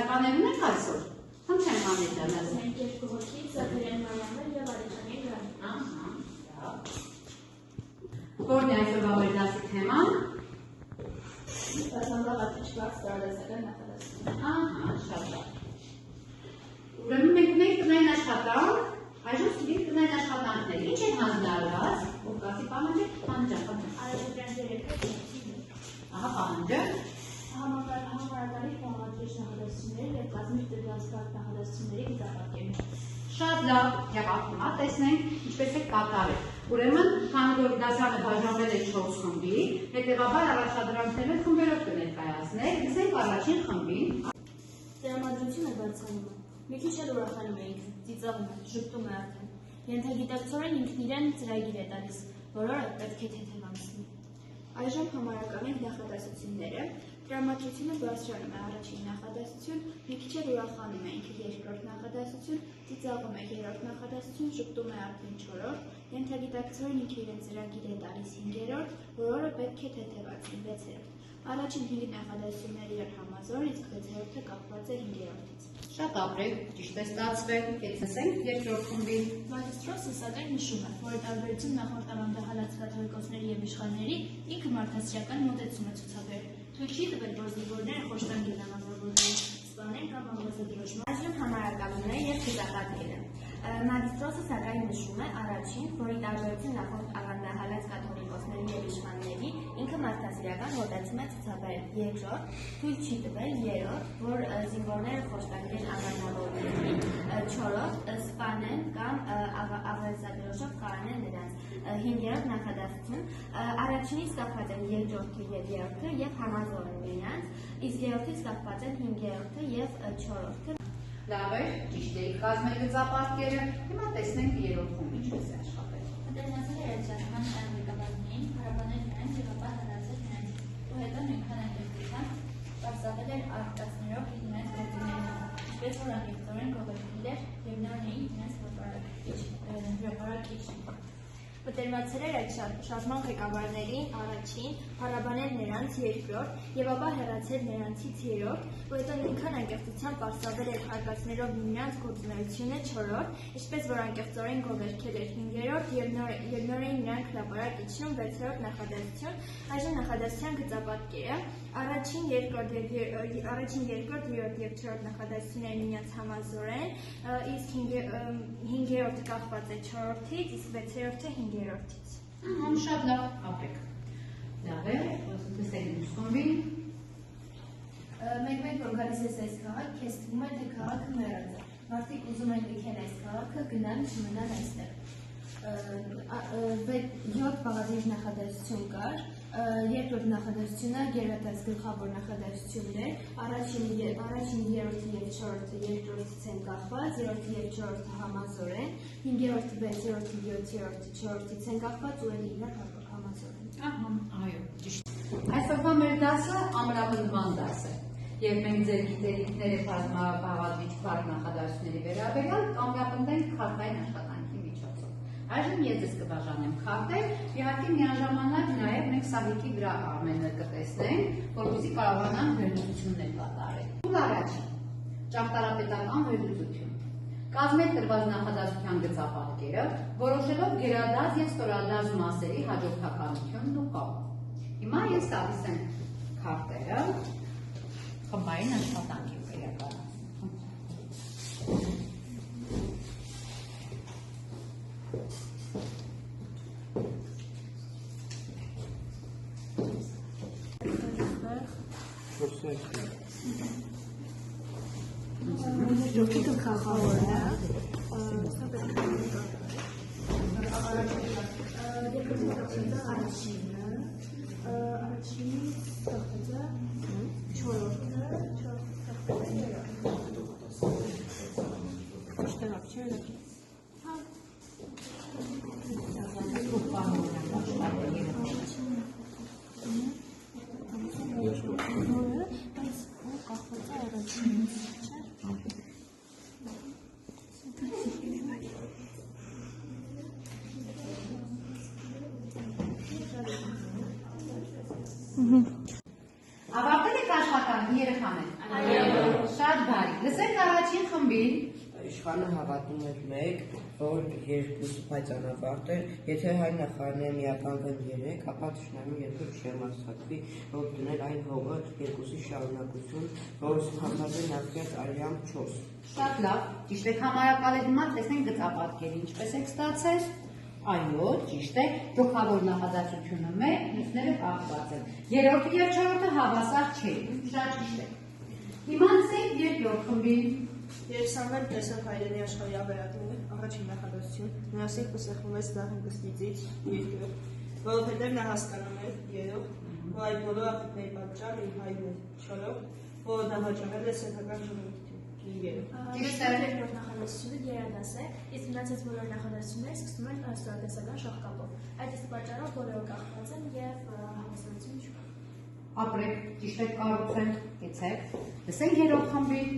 դասականներ ունեք այսօր։ Խնդրեմ Անետյանս։ Մենք երկու հոգի Զաքարյան Մարիամը եւ Արիջանի Գրան։ Որն է այսօրվա մեր դասի թեման։ Դասավորակաչված տարածական նախադասություն։ Շատ լավ։ Ուրեմն մենք ունենք տնային աշխատանք, այժմ ստիպենք տնային աշխատանքներ։ Ինչ են հանձնարարված, ով կասի պահանջը, պահանջը։ Առաջադրանք երեքը Ահա պահանջը։ Համարականի պահանջի նախադասությունները եւ կազմի տրվածքված նախադասությունների գծապատկերներ։ Շատ լավ, եղավ հիմա տեսնենք ինչպես է կատարել։ Ուրեմն, քանի որ դասարանը բաժանվել է 4 խմբի, հետևաբար առաջադրանքները խմբերով կներկայացնենք, գցենք առաջին խմբին։ Տրամադրությունը բարձրանում է։ Մի քիչ էլ ուրախանում է ինքը, ծիծաղում է, ժպտում է արդեն։ Ենթագիտակցորեն ինքն իրեն ծրագիր է տալիս, որ օրը պետք է թեթևացնի։ Այժմ համարական են նախադասությունները։ Տրամադրությունը բարձրանում է առաջին նախադասություն, մի քիչ էլ ուրախանում է ինքը երկրորդ նախադասություն, ծիծաղում է երրորդ նախադասություն, ժպտում է արդեն չորրորդ, ենթագիտակցորեն ինքը իրեն ծրագիր է տալիս հինգերորդ, որ օրը պետք է թեթևացնի վեցերորդ։ Առաջին 5 նախադասությունները իրար համազոր, իսկ վեցերորդը կապված է հինգերորդից։ Շատ ապրեք, ճիշտ է ստացվել, կեցնենք երկրորդ խմբի։ Մագիստրոսը սակայն նշում է, որ տարբերություն նախորդ ավանդահալած կաթողիկոսների եւ իշխանների ինքը մարդասիրական մոտեցում է ցուցաբերել։ Թույլ չի տվել, որ զինվորները խոշտանգ են անազորվելու, սպանել կամ ամրոցադրոշման։ Այժմ համարականները եւ գծապատկերը։ Մագիստրոսը սակայն նշում է առաջին, որի տարբերություն նախորդ ավանդահալած կաթողիկոսների եւ իշխանների ինքը մարդասիրական մոտեցում է ցուցաբերել։ Երկրորդ, թույլ չի տվել, երրորդ, որ զինվորները խոշտանգեն անվանավորներին, չորրորդ, սպանեն կամ ավերածադրոշով կարանեն նրանց։ Հինգերորդ նախադասություն, առաջինից կապված են երկրորդը եւ երրորդը եւ համազոր են նրանց, իսկ երրորդից կապված են հինգերորդը եւ չորրորդը։ Լավ է, ճիշտ է կազմել գծապատկերը, հիմա տեսնենք երրորդ խումբը ինչպես է աշխատել։ Մտերմացել է երաժշտական ղեկավարներին, հարաբանել նրանց եւ ապա հեռացել նրանց, ու հետո նույնքան անկեղծության պարզավել էր արտասներով նրանց գործունեությունը, ինչպես որ անկեղծորեն գովերքել էր եւ նրան էին նրանց հրապարակիչ։ Մտերմացել էր այդ շարժման ղեկավարներին առաջին, հարաբանել նրանց երկրորդ եւ ապա հեռացել նրանցից երրորդ, ու հետո նույնքան անկեղծության պարզավել էր արկածներով նրանց գործունեությունը չորրորդ, ինչպես որ անկեղծորեն գովերքել էր հինգերորդ եւ նոր էին նրանք հրապարակ իջնում վեցերորդ նախադասություն, այժմ նախադասության գծապատկերը, առաջին, երկրորդ, երրորդ եւ չորրորդ նախադասությունները միմյանց համազոր են, իսկ հինգերորդը կախված է չորրորդից, իսկ վեցերորդը հինգերորդից։ Շատ լավ, ապրեք։ Լավ է, տեսեք մյուս խմբին։ Մեկ որ գալիս ես այս քաղաք, քեզ թվում է, թե քաղաքը մեռած է։ Մարդիկ ուզում են լքեն այս քաղաքը, գնան չմնան այստեղ։ 7 բաղադրիչ նախադասություն կար, երկրորդ նախադասությունը գերատած գլխավոր նախադասությունն է, առաջին, երրորդը եւ չորրորդը երկրորդից են կախված, երրորդը եւ չորրորդը համազոր են, հինգերորդը, վեցերորդը, յոթերորդը, չորրորդից են կախված ու էլ իրար համազոր են։ Այո, ճիշտ։ Այսօրվա մեր դասը ամրապնդման դաս է։ Եվ մենք ձեր գիտելիքները բաղադրիչ բարդ նախադասությունների վերաբերյալ ամրապնդենք քարտային աշխատանքի միջոցով։ Այժմ ես ձեզ կբաժանեմ քարտեր, իհարկե միաժամանակ նաև մենք սահիկի վրա ամենը կտեսնենք, որպեսզի կարողանանք վերլուծություններ կատարել։ Ու առաջին, ճարտարապետական վերլուծություն։ Կազմել տրված նախադասության գծապատկերը, որոշելով գերադարձ եւ ստորադարձ մասերի հաջորդականությունն ու կապը։ Հիմա ես տալիս եմ քարտերը խմբային աշխատանքի վերականգնում։ Ժողովուրդը խաղավորն է, առաջինի ստեղծը, չորրորդը, Ավարտել եք աշխատանքի երեխաներ։ Շատ բարի։ Լսենք առաջին խմբին։ Իշխանը հավատում էր մեկ, որ երկուսը բայց անավարտ էր, եթե հայ նախարարները միապանվեն 3, ապա թշնամին երբեք չերմաստատվի, որ դնել այն հողը երկուսի շարունակություն, որ համարվի նախկյաց արյամբ 4։ Շատ լավ, ճիշտ եք համարակալի դիմաց, տեսնենք գծապատկերը ինչպես եք ստացել։ Այո, ճիշտ է, գլխավոր նախադասությունը մեկ, մյուսները կախված են։ Երրորդը և չորրորդը հավասար չէ։ Շատ ճիշտ է։ Հիմա լսենք երկրորդ խմբին։ Երբ Սամվել տեսավ հայրենի աշխարհի ավերակները, առաջին նախադասություն, նրա սիրտը սեղմվեց դահին կստիծից, երկրորդ, որովհետև նա հասկանում էր, երրորդ, որ այդ բոլոր աղետների պատճառը իր հայրն է, չորրորդ, որ դա հաջողել է սեփական ժողովրդին, Երկրորդ նախադասությունը գերադաս է, իսկ մնացած բոլոր նախադասությունները սկսում են ստորատեսական շողկապով։ Այդ իսկ պատճառով բոլորը կախված են եւ հավասարություն չկա։ Ապրեք, ճիշտ եք կառուցենք, կեցեք։ Լսենք երրորդ խմբին։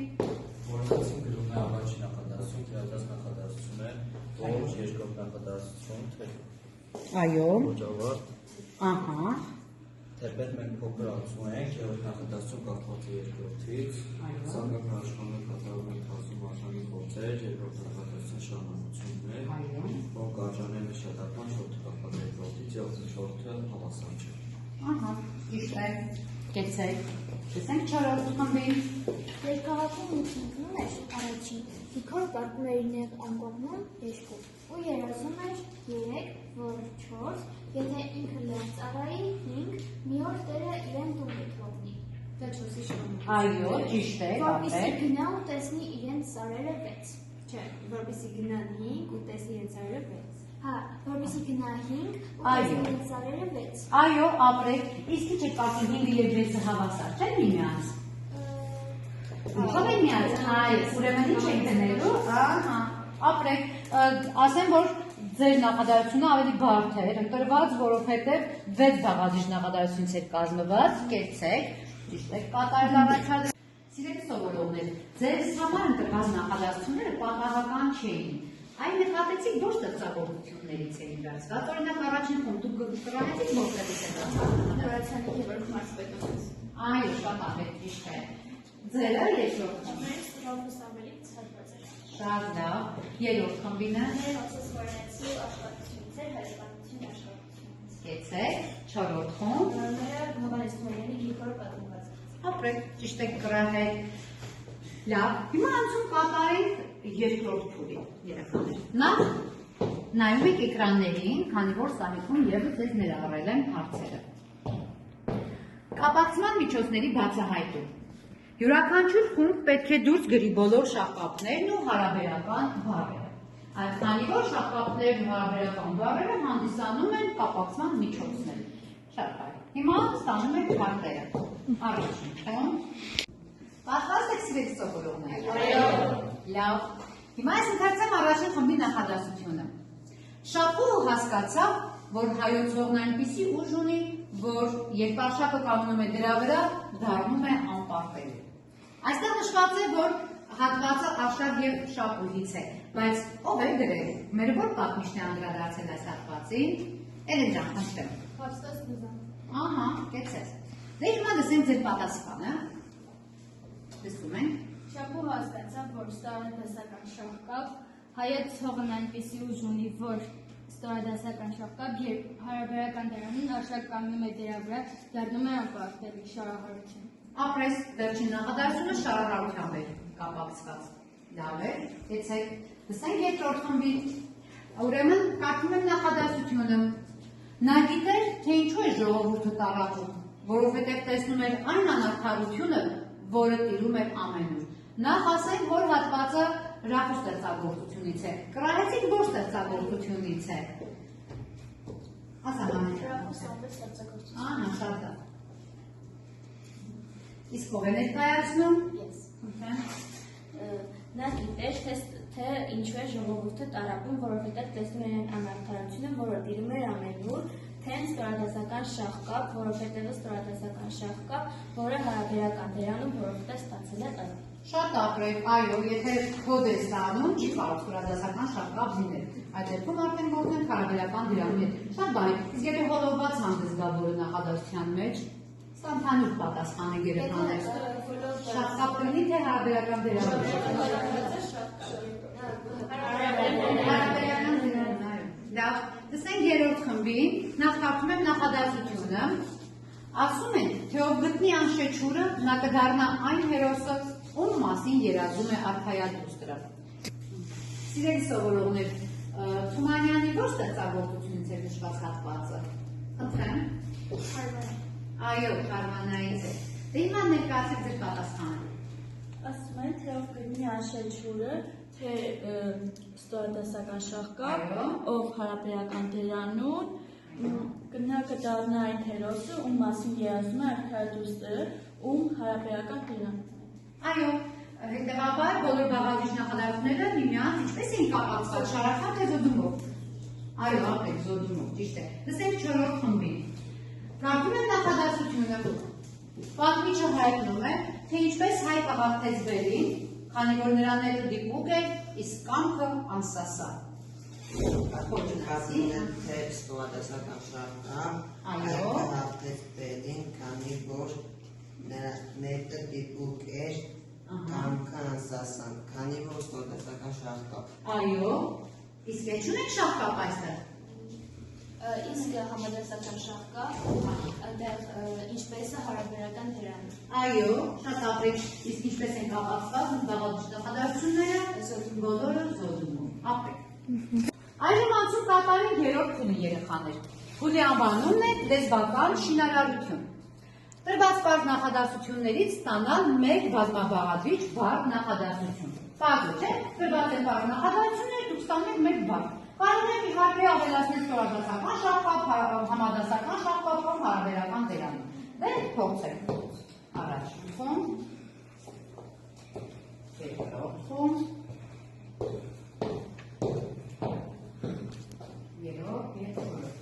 Որոնցում գրում է առաջին նախադասություն, գերադաս նախադասություն է, որ երկրորդ նախադասություն, թե Այո։ ոճավարտ, Ահա։ թեպետ մենք փոքր ասում ենք, երրորդ նախադասություն կախված է երկրորդից, սակայն աշխարհը կատարում են հասում աշխարհի գործեր, երկրորդ նախադասության շարունակությունն է, որ կարժանել նշանակման շորթը կախված է երկրորդից, եւ շորթը հավասար չէ։ Ահա, ճիշտ է։ Կեցեք։ Լսենք չորրորդ խմբին։ Երկհաղաքում ինքնուրույն էր առաջին, Իքոր կարգում էր նեղ անկողնում 2 ու երազում էր 3, որ 4, եթե ինքը լավ ծառայի 5, մի օր տերը իրեն տուն է թողնի։ Դա 4-ի շարունակ։ Այո, ճիշտ է, Որպեսզի ապրեք։ գնա ու տեսնի իրեն ծառերը 6։ Չէ, որպեսզի գնա 5 ու տեսնի իրեն ծառերը 6։ Հա, որպեսզի գնա 5 ու տեսնի իրեն ծառերը 6։ Այո, ապրեք, իսկ ինչ է կարծում 5-ը և 6-ը հավասար չեն միմյանց։ Ո՞վ են միած, այ, ուրեմն ինչ եք դնելու, ահա, ապրեք, ասեմ, որ ձեր նախադասությունը ավելի բարդ էր, ընտրված, որովհետև 6 բաղադրիչ նախադասությունից էր կազմված, կեցեք, ճիշտ եք կատարել առաջադրել։ Սիրելի սովորողներ, ձեզ համար ընտրված նախադասությունները պատահական չէին։ Այն նկատեցիք ոչ ստեղծագործություններից էին վերցված, օրինակ առաջին խումբ դուք կրահեցիք որտեղից է ստացված։ Հորացանի եւ մարզպետությունից։ Այո, շատ ահետ ճիշտ է։ Ձերը երկրորդ խումբ։ Մենք ռոբոս ավելի ցածրած էր։ Շատ լավ։ Երրորդ խմբինը Մեր ոսսվորեցի աշխատությունից էր հայաստանություն աշխատությունից։ կեցեք, չորրորդ խումբ։ Մեր գլոբալիստների գիգոր պատմված։ Ապրեք, ճիշտ եք կրահել։ Լավ, հիմա անցում կատարենք երկրորդ փուլի երեխաներ։ Նախ նայում եք էկրաններին, քանի որ սահիկում ևս ձեզ ներառել են հարցերը։ Կապակցման միջոցների բացահայտում։ Յուրաքանչյուր խումբ պետք է դուրս գրի բոլոր շաղկապներն ու հարաբերական բառերը։ Այդ քանի որ շաղկապներն ու հարաբերական բառերը հանդիսանում են կապակցման միջոցներ։ Շատ բարի։ Հիմա ստանում եք քարտերը։ Առաջին խումբ։ Պատրաստ եք սիրելի սովորողներ։ Այո։ Լավ։ Հիմա ես ընթերցեմ առաջին խմբի նախադասությունը։ Շապուհը հասկացավ, որ հայոց հողն այնպիսի ուժ ունի, որ երբ արշակը կանգնում է դրա վրա, դառնում է անպարտելի։ Այստեղ նշված է, որ հատվածը արշակ եւ շապուհից է, բայց ով է գրել։ Մեր որ պատմիչն է անդրադարձել այս հատվածին։ Էլեն ջան, խնդրեմ։ Հաստատ դուզան։ Ահա, կեցես։ Դե հիմա լսենք ձեր պատասխանը։ Լսում ենք։ Շապուհը հասկացավ, որ ստորադասական շահկապ հայոց հողն այնպիսի ուժ ունի, որ ստորադասական շահկապ, երբ հարաբերական դրանին արշակ կանգնում է դրա վրա, դառնում է անպարտելի շարահարություն։ Ապրես վերջին նախադասությունը շարառությամբ է կապակցված։ Լավ է, եցեք, լսենք երկրորդ խմբի։ Ուրեմն կարդում եմ նախադասությունը։ Նա գիտեր, թե ինչու է ժողովուրդը տառապում, որովհետև տեսնում էր այն անարդարությունը, որը տիրում էր ամենուր։ Նախ ասենք, որ հատվածը ռախու ստեղծագործությունից է։ Կրահեցիք որ ստեղծագործությունից է։ Ասա ստեղծագործություն։ Ահա, շատ լավ։ Իսկ ով է ներկայացնում։ Ես։ Խնդրեմ։ Նա գիտեր, թե ինչու է ժողովուրդը տառապում, որովհետև տեսնում էր այն անարդարությունը, որը տիրում էր ամենուր, թե ստորադասական շահկապ, որովհետև ստորադասական շահկապ, որը հարաբերական դերանում, որովհետև ստացել է ըստ։ Շատ ապրեք, այո, եթե կոդ է ստանում, չի կարող ստորադասական շահկապ լինել։ Այդ դեպքում արդեն գործն հարաբերական դերանում է։ Շատ բարի։ Իսկ եթե հոլովված հանդես գա որը նախադասության մեջ, Ընդհանուր պատասխան է երեխաներ։ Շահկապ կլինի, թե հարաբերական դերակատարություն։ Հարաբերական դերակատարություն։ Լավ, տեսենք երրորդ խմբին, նախ կարդում եմ նախադասությունը։ Ասում են, թե ով գտնի անշեչուրը, նա կդառնա այն հերոսը, ում մասին երազում է արքայադուստրը։ Սիրելի սովորողներ, Թումանյանի ո՞ր ստեղծագործությունից է նշված հատվածը։ Խնդրեմ։ Այո, Խարվանայից է։ Դե հիմա ներկայացեք ձեր պատասխանը։ Ասում են, թե ով գտնի անշեչուրը, թե ստորադասական շահկապ, ով հարաբերական դերանուն, կնա կդառնա այն հերոսը, ում մասին երազում է արքայադուստրը, ում հարաբերական դերանուն։ Այո, հետևաբար բոլոր բաղադրիչ նախադասությունները միմյանց ինչպես էին կապակցված, շարակապ թե զոդումով։ Այո, ապեք զոդումով, ճիշտ է։ Լսենք չորրորդ խմբին։ Կարդում եմ նախադասությունը։ Պատմիչը հայտնում է, թե ինչպես հայ կհաղթեց բերին, քանի որ նրա ները դիպուկ է, իսկ կամքը անսասա։ Կարդում եմ, թե ստորադասական շահկապ հաղթեց բերին, քանի որ նրա ները դիպուկ էր, կամքը անսասան, քանի որ ստորադասական շահկապ։ Այո, իսկ է չունենք շահկապ այստեղ։ Իսկ համադասական շահկապ, այնտեղ ինչպես է հարաբերական դերանը։ Այո, շատ ապրեք, իսկ ինչպես են կապակցված բաղադրիչ նախադասությունները, բոլորը զոդումով։ Ապրեք։ Այժմ անցում կատարենք երրորդ փուլի երեխաներ։ Փուլի անվանումն է լեզվական շինարարություն։ Տրված բառ նախադասություններից ստանալ մեկ բազմաբաղադրիչ բառ նախադասություն։ Պարզ չէ, տրված են բառ նախադասությունները, դուք ստանեք մեկ բառ։ Կարող եք իհարկե ավելացնել ստորադասական շահկապ, համադասական շահկապ կամ հարաբերական դերանում։ Դե փորձենք։ Առաջին խումբ, երկրորդ խումբ, երրորդ եւ չորրորդ։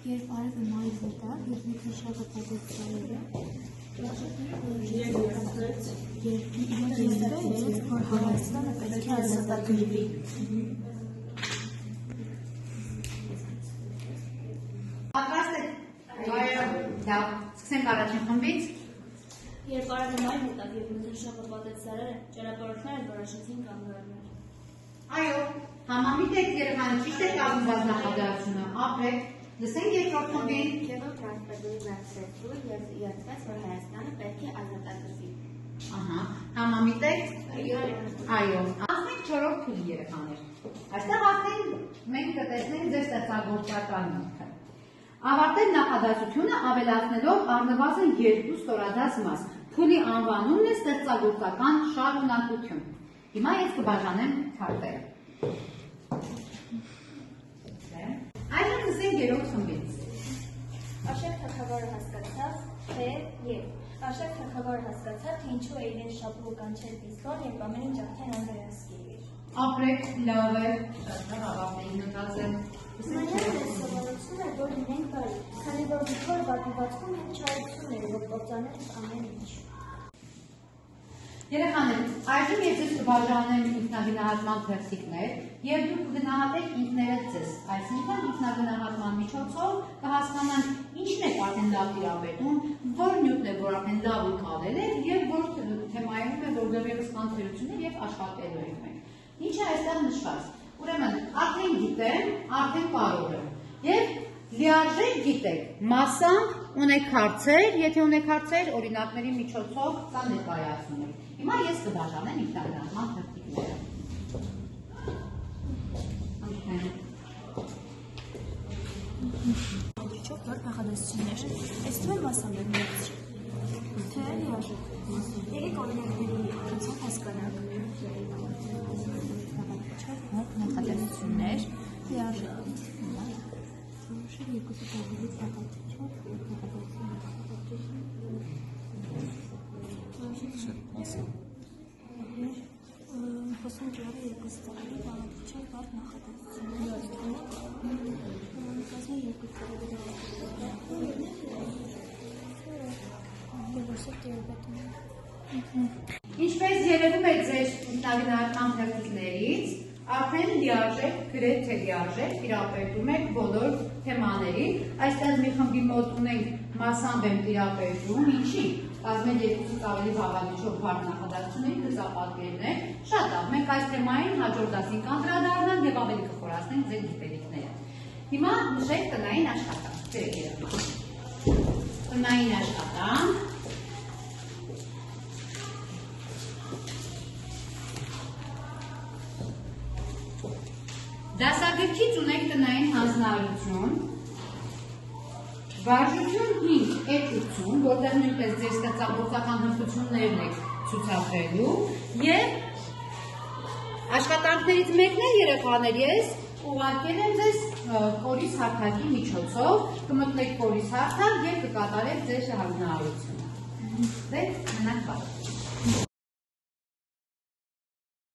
Երբ արևը մայր վտար, և մի քաշակը պատեց ծայրը, երբ որ Հայաստանը պետք է ազատագրվի։ Պատրաստ եք։ Լավ, սկսենք առաջին խմբից։ Երբ արևը մայր մտավ և մթնշաղը պատեց ծայրերը, ճանապարհորդները որոշեցին կանգ առնել։ Այո, համամիտ եք երեխան, ճիշտ է կազմված նախադասությունը, ապրեք, լսենք երկրորդ խմբին։ Քևոն տրանսպերտորի վերցրեցու և իացվեց, որ Հայաստանը պետք է ազատագրվի։ Ահա, համամիտ եք։ Այո, ասենք չորրորդ փուլի երեխաներ։ Այստեղ արդեն մենք կտեսնենք ձեր ստեղծագործական միտքը։ Ավարտել նախադասությունը ավելացնելով առնվազն 2 ստորադաս մաս։ Փուլի անվանումն է ստեղծագործական շարունակություն։ Հիմա ես կբաժանեմ քարտերը։ Այժմ լսենք երրորդ խմբից։ Արշակ թագավորը հասկացավ, թե եւ Արշակ թագավորը հասկացավ, թե ինչու է իրեն շապուկ կանչել պիստոլ եւ ամեն ինչ արդեն անվերահսկի էր։ Ապրեք, լավ է, շատ լավ ավարտեին մտածել։ Մանյանը սովորություն է, որ լինենք բարի, քանի որ դիքոր վատիվածքում են չարություն էր, որ կործանել ամեն ինչ։ Երեխաներ, այժմ ես ձեզ կբաժանեմ ինքնագնահատման թերթիկներ և դուք կգնահատեք ինքներդ ձեզ, այսինքն ինքնագնահատման միջոցով կհասկանանք ինչն եք արդեն լավ տիրապետում, որ նյութն է, որ արդեն լավ ընկալել եք և որ թեմայում է, որ դեռևս կանցերություններ և աշխատելու եք մենք։ Ինչ է այստեղ նշված։ Ուրեմն, արդեն գիտեմ, արդեն կարող եմ և լիարժեք գիտեք, մասամբ ունեք հարցեր, եթե ունեք հարցեր, օրինակների միջոցով կա ներկայացնում եք։ Հիմա ես կբաժանեմ ինքնագնահատման թերթիկները։ Անդրիչով բար նախադասություններ։ Այս թվեր մասամերներից։ Թե լիարժեք։ Եկեք օրինակների առանցով հասկանանք։ Նախադասություններ, լիարժեք։ Որոշել երկուսը տաղելից հաղորդիչով, խոսում ճարը երկուս տաղելի բաղադրիչով վարդ նախադասություններ։ Կազմի երկուս տաղելի Ինչպես երևում է ձեր ինքնագնահատման թերթիկներից, արդեն լիարժեք, գրեթե լիարժեք տիրապետում եք բոլոր թեմաներին, այստեղ մի խմբի մոտ ունենք մասամբ եմ տիրապետում, ինչի, կազմել 2-ից ավելի բաղադրիչով բարդ նախադասությունների գծապատկերներ, շատ լավ, մենք այս թեմային հաջորդ դասին կանդրադառնանք եւ ավելի կխորացնենք ձեր գիտելիքները։ Հիմա նշեք տնային աշխատանք, տնային աշխատանք, դասագրքից ունենք տնային հանձնարարություն, վարժություն 5 էթություն, որտեղ նույնպես ձեր ստեղծագործական հմտություններն եք ցուցադրելու եւ աշխատանքներից մեկն է երեխաներ, ես ուղարկել եմ ձեզ կորիս հարթակի միջոցով, կմտնեք կորիս հարթակ եւ կկատարեք ձեր հանձնարարությունը։ Դե մնաք բարի։